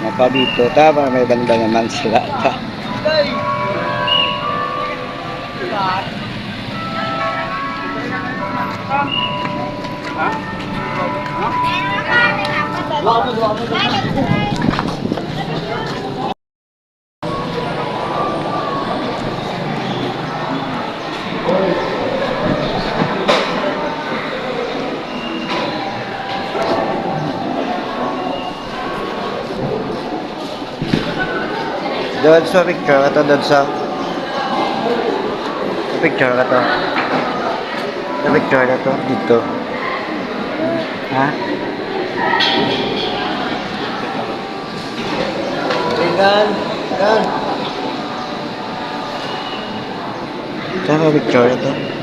Mapa dito, tama may banda naman sila. Doon sa picture ka to, doon sa picture ka to. Sa picture na to, dito. Ha? Tingnan, tingnan. Sa picture na to.